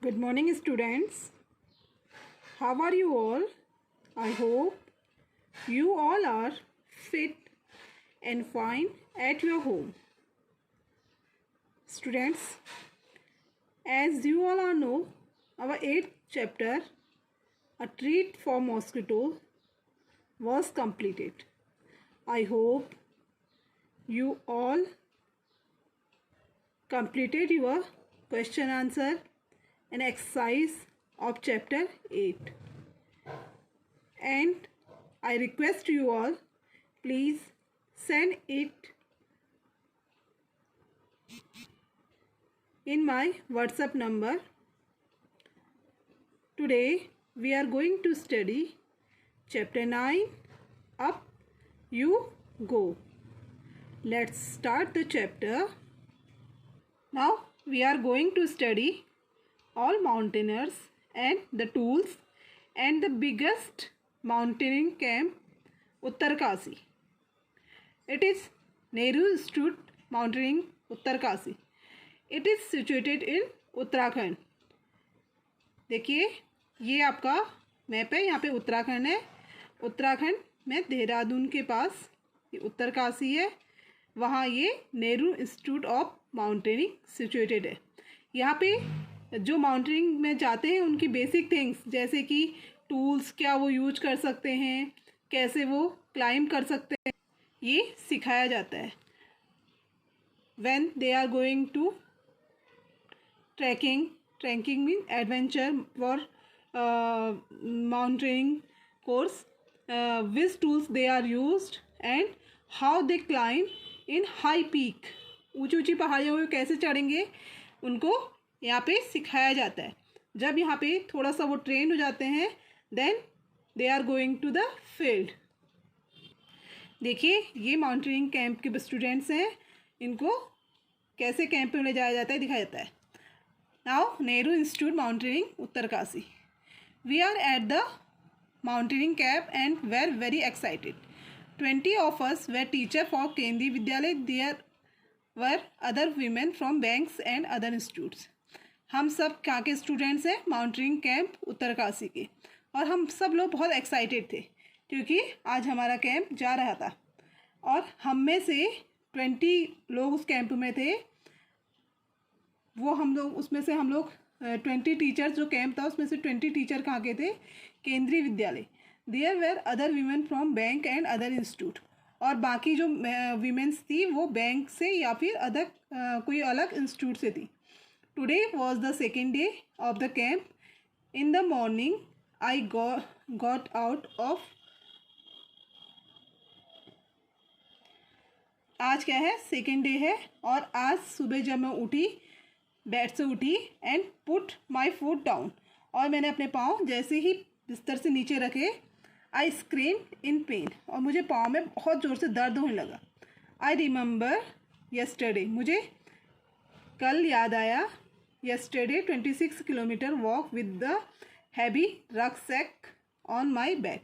Good morning, students. How are you all? I hope you all are fit and fine at your home. Students, as you all know, our 8th chapter, A Treat for Mosquito, was completed. I hope you all completed your question answer and exercise of chapter 8, and I request you all, please send it in my WhatsApp number. Today we are going to study chapter 9. Up you go. Let's start the chapter. Now we are going to study all mountaineers and the tools and the biggest mountaineering camp, Uttarkasi. It is Nehru Institute Mountaineering, Uttarkasi. It is situated in Uttarakhand. देखिए ये आपका map है, यहाँ पे उत्तराखंड है. उत्तराखंड में देहरादून के पास ये उत्तरकाशी है, वहाँ ये Nehru institute of mountaineering situated है. यहाँ पे जो माउंटेनिंग में जाते हैं उनकी बेसिक थिंग्स जैसे कि टूल्स क्या वो यूज कर सकते हैं, कैसे वो क्लाइंब कर सकते हैं, ये सिखाया जाता है. When they are going to trekking mean adventure for mountaineering course, which tools they are used and how they climb in high peak. ऊंची ऊंची पहाड़ियों में कैसे चढ़ेंगे उनको यहाँ पे सिखाया जाता है. जब यहाँ पे थोड़ा सा वो ट्रेन हो जाते हैं then they are going to the field. देखिए ये माउंटेनिंग कैंप के स्टूडेंट्स हैं, इनको कैसे कैंप में ले जाया जाता है दिखाया जाता है. Now Nehru institute mountaineering Uttarkashi. We are at the mountaineering camp and were very excited. 20 of us were teacher for केंद्रीय विद्यालय. There were other women from banks and other institutes. हम सब कहाँ के स्टूडेंट्स हैं? माउंटेनिंग कैंप उत्तरकाशी के. और हम सब लोग बहुत एक्साइटेड थे क्योंकि आज हमारा कैंप जा रहा था. और हम में से 20 लोग उस कैंप में थे. वो हम लोग उसमें से हम लोग 20 टीचर्स, जो कैंप था उसमें से 20 टीचर कहाँ के थे? Kendriya Vidyalaya. There were other women from bank and other institute. और बाकी जो वीमेंस थी वो बैंक से या फिर अदर कोई अलग इंस्टीट्यूट से थी. Today was the second day of the camp. In the morning I got out of. आज क्या है? सेकेंड डे है. और आज सुबह जब मैं उठी, बेड से उठी and put my foot down, और मैंने अपने पाँव जैसे ही बिस्तर से नीचे रखे, आई स्क्रीम इन पेन, और मुझे पाँव में बहुत ज़ोर से दर्द होने लगा. आई रिमेंबर यस्टरडे, मुझे कल याद आया. Yesterday 26 kilometre walk with the heavy rucksack on my back.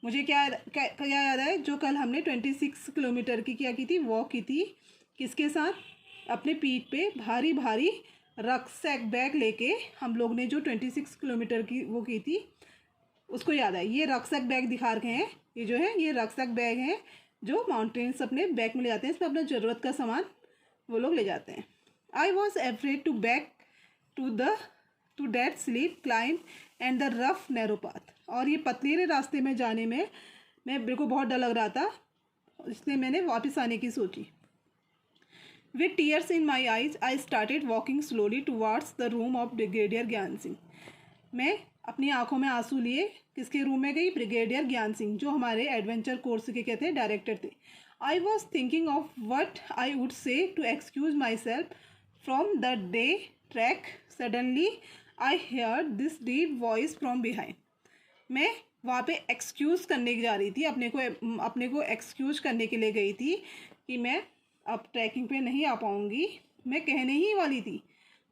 मुझे क्या याद है? जो कल हमने 26 किलोमीटर की क्या की थी? वॉक की थी. किसके साथ? अपने पीठ पे भारी भारी रक्सैक बैग लेके हम लोग ने जो 26 किलोमीटर की वो की थी उसको याद है. ये रक्सैक बैग दिखा रखे हैं. ये जो है ये रक्सैक बैग हैं जो माउंटेन्स अपने बैग में ले जाते हैं. इसमें अपना ज़रूरत का सामान वो लोग ले जाते हैं. I was afraid to back to that steep climb and the rough narrow path. और ये पतलीले रास्ते में जाने में मेरे को बहुत डर लग रहा था, इसलिए मैंने वापस आने की सोची. With tears in my eyes I started walking slowly towards the room of Brigadier Gyan Singh. मैं अपनी आंखों में आंसू लिए किसके रूम में गई? ब्रिगेडियर ज्ञान सिंह, जो हमारे एडवेंचर कोर्स के कहते हैं डायरेक्टर थे. I was thinking of what I would say to excuse myself from the day track. Suddenly I hear this deep voice from behind. मैं वहाँ पे एक्सक्यूज़ करने जा रही थी, अपने को एक्सक्यूज करने के लिए गई थी कि मैं अब ट्रैकिंग पे नहीं आ पाऊँगी. मैं कहने ही वाली थी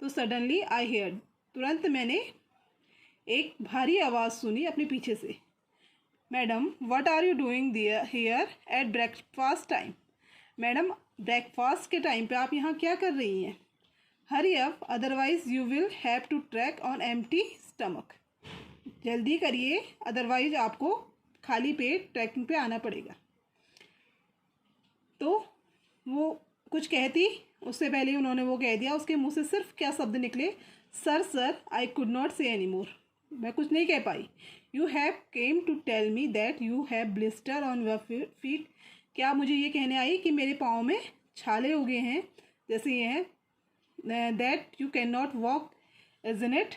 तो सडनली आई हेयर, तुरंत मैंने एक भारी आवाज़ सुनी अपने पीछे से. Madam what are you doing here at breakfast time. Madam breakfast के टाइम पे आप यहाँ क्या कर रही हैं? Hurry up otherwise you will have to track on empty stomach. जल्दी करिए, अदरवाइज आपको खाली पेट ट्रैकिंग पे आना पड़ेगा। तो वो कुछ कहती उससे पहले ही उन्होंने वो कह दिया, उसके मुंह से सिर्फ क्या शब्द निकले, sir sir I could not say any more. मैं कुछ नहीं कह पाई। You have came to tell me that you have blister on your feet. क्या मुझे ये कहने आई कि मेरे पाँव में छाले हो गए हैं, जैसे ये हैं, that you can not walk easing it,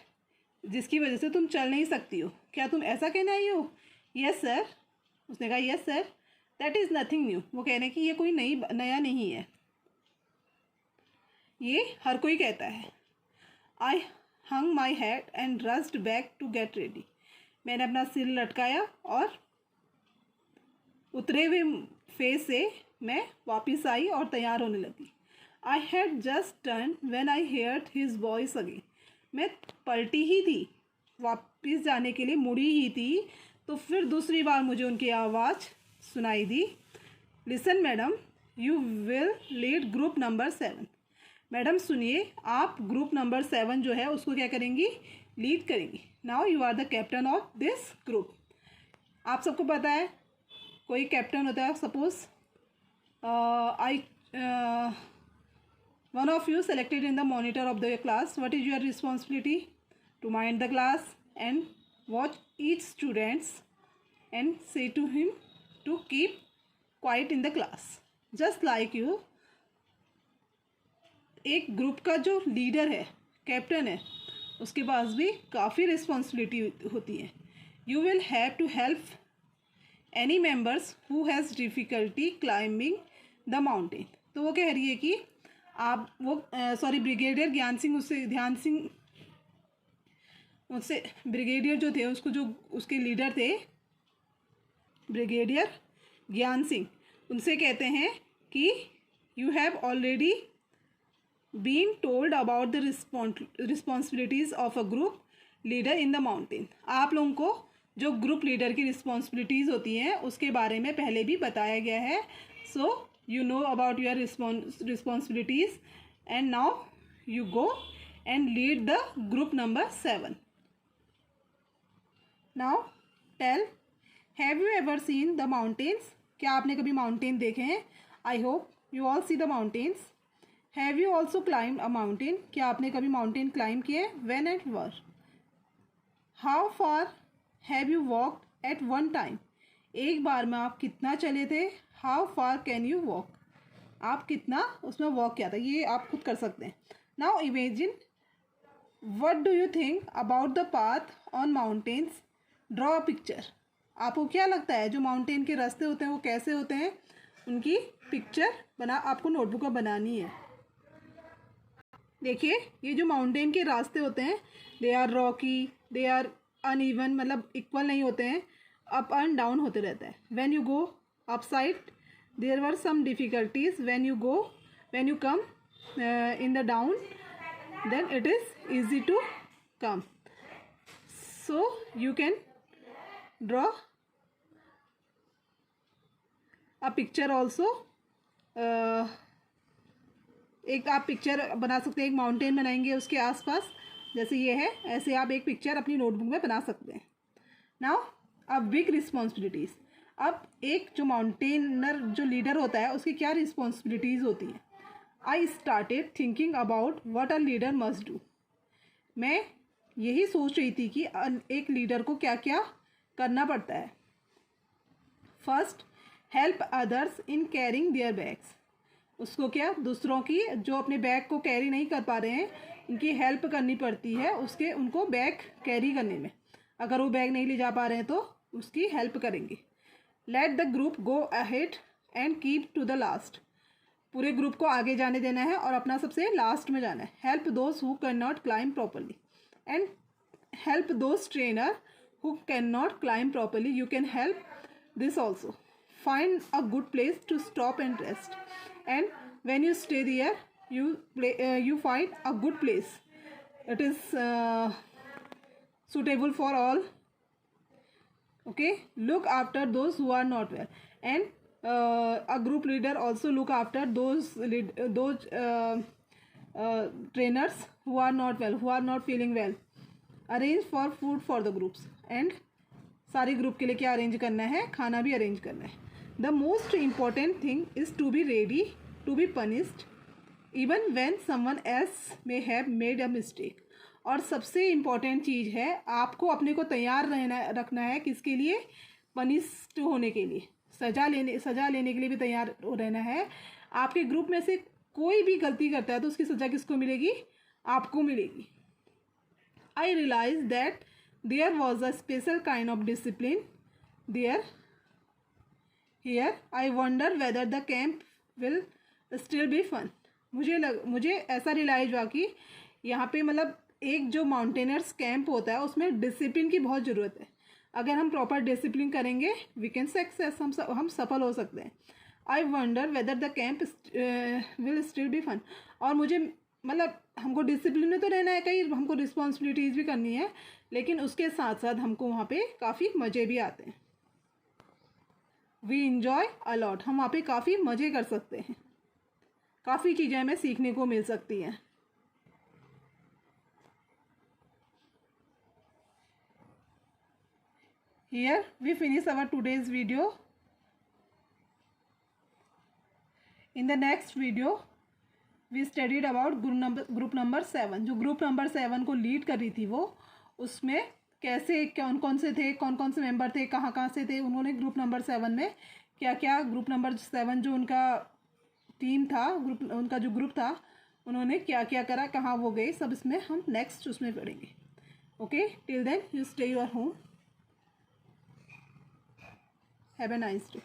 जिसकी वजह से तुम चल नहीं सकती हो। क्या तुम ऐसा कहने आई हो? Yes sir. उसने कहा yes sir, that is nothing new. वो कह रहे हैं कि ये कोई नया नहीं है, ये हर कोई कहता है। I hung my head and rushed back to get ready. मैंने अपना सिर लटकाया और उतरे हुए फेस से मैं वापस आई और तैयार होने लगी। I had just turn when I heard his voice again. मैं पलटी ही थी, वापस जाने के लिए मुड़ी ही थी, तो फिर दूसरी बार मुझे उनकी आवाज़ सुनाई दी। Listen madam, you will lead group number 7। Madam सुनिए, आप ग्रुप नंबर 7 जो है उसको क्या करेंगी? लीड करेंगी। Now you are the captain of this group. आप सबको पता है कोई कैप्टन होता है। Suppose I one of you selected in the monitor of the class. What is your responsibility? To mind the class and watch each students and say to him to keep quiet in the class. Just like you, एक group का जो leader है, captain है, उसके पास भी काफ़ी responsibility होती है। You will have to help any members who has difficulty climbing the mountain. तो वो कह रही है कि आप वो ब्रिगेडियर ब्रिगेडियर जो थे, उसको जो उसके लीडर थे ब्रिगेडियर ज्ञान सिंह, उनसे कहते हैं कि you have already been told about the responsibilities of a group leader in the mountain. आप लोगों को जो ग्रुप लीडर की रिस्पॉन्सिबिलिटीज़ होती हैं उसके बारे में पहले भी बताया गया है। So you know about your responsibilities and now you go and lead the group number 7। Now tell, have you ever seen the mountains? क्या आपने कभी माउंटेन देखे हैं? I hope you all see the mountains. Have you also climb a mountain? क्या आपने कभी mountain climb किए? When and where? How far have you walked at one time? एक बार में आप कितना चले थे? How far can you walk? आप कितना उसमें वॉक किया था? ये आप खुद कर सकते हैं। Now imagine, what do you think about the path on mountains? Draw a picture. आपको क्या लगता है जो माउंटेन के रास्ते होते हैं वो कैसे होते हैं? उनकी पिक्चर आपको नोटबुक में बनानी है। देखिए, ये जो माउंटेन के रास्ते होते हैं, they are rocky, they are uneven, मतलब इक्वल नहीं होते हैं, अप एंड डाउन होते रहता है। When you go up side there were some difficulties, when you come in the down then it is easy to come. So you can draw a picture also. एक आप picture बना सकते हैं, एक mountain बनाएंगे उसके आसपास, जैसे ये है, ऐसे आप एक पिक्चर अपनी नोटबुक में बना सकते हैं। नाउ अब बिग रिस्पॉन्सिबिलिटीज़। अब एक जो माउंटेनर जो लीडर होता है उसकी क्या रिस्पॉन्सिबिलिटीज़ होती हैं? I started thinking about what a leader must do. मैं यही सोच रही थी कि एक लीडर को क्या क्या करना पड़ता है। First, help others in carrying there bags. उसको क्या, दूसरों की जो अपने बैग को कैरी नहीं कर पा रहे हैं, उनकी हेल्प करनी पड़ती है उनको बैग कैरी करने में। अगर वो बैग नहीं ले जा पा रहे हैं तो उसकी हेल्प करेंगे। Let the group go ahead and keep to the last. पूरे ग्रुप को आगे जाने देना है और अपना सबसे लास्ट में जाना है। Help those who can not climb properly and help those trainer who can not climb properly. You can help this also. Find a good place to stop and rest, and when you stay there you find a good place. It is suitable for all. Okay, look after those who are not well, and a group leader also look after those trainers who are not well, who are not feeling well. Arrange for food for the groups. And सारे group के लिए क्या arrange करना है, खाना भी arrange करना है. The most important thing is to be ready to be punished even when someone else may have made a mistake. और सबसे इम्पॉर्टेंट चीज़ है, आपको अपने को तैयार रखना है किसके लिए, पनिश्ड होने के लिए, सज़ा लेने के लिए भी तैयार रहना है. आपके ग्रुप में से कोई भी गलती करता है तो उसकी सज़ा किसको मिलेगी, आपको मिलेगी. I realise that there was a special kind of discipline there here. I wonder whether the camp will still be fun. मुझे ऐसा रियलाइज हुआ कि यहाँ पे मतलब एक जो माउंटेनर्स कैंप होता है उसमें डिसिप्लिन की बहुत ज़रूरत है. अगर हम प्रॉपर डिसिप्लिन करेंगे वी कैन सक्सेस, हम सफल हो सकते हैं. I wonder whether the camp will still be fun. और मुझे मतलब हमको डिसिप्लिन में तो रहना है, कहीं हमको रिस्पॉन्सिबिलिटीज़ भी करनी है, लेकिन उसके साथ साथ हमको वहाँ पे काफ़ी मज़े भी आते हैं. We enjoy a lot. हम वहाँ पे काफ़ी मज़े कर सकते हैं, काफ़ी चीज़ें हमें सीखने को मिल सकती हैं. Here we finish our today's video. In the next video we studied about group number 7. जो ग्रुप नंबर 7 को लीड कर रही थी वो, उसमें कैसे कौन कौन से थे, कौन कौन से मेंबर थे, कहाँ कहाँ से थे, उन्होंने ग्रुप नंबर 7 में क्या क्या, ग्रुप नंबर 7 जो उनका टीम था, उनका जो ग्रुप था, उन्होंने क्या क्या करा, कहाँ वो गए, सब इसमें हम नेक्स्ट उसमें पढ़ेंगे. Okay, till then you stay your home. Have a nice day.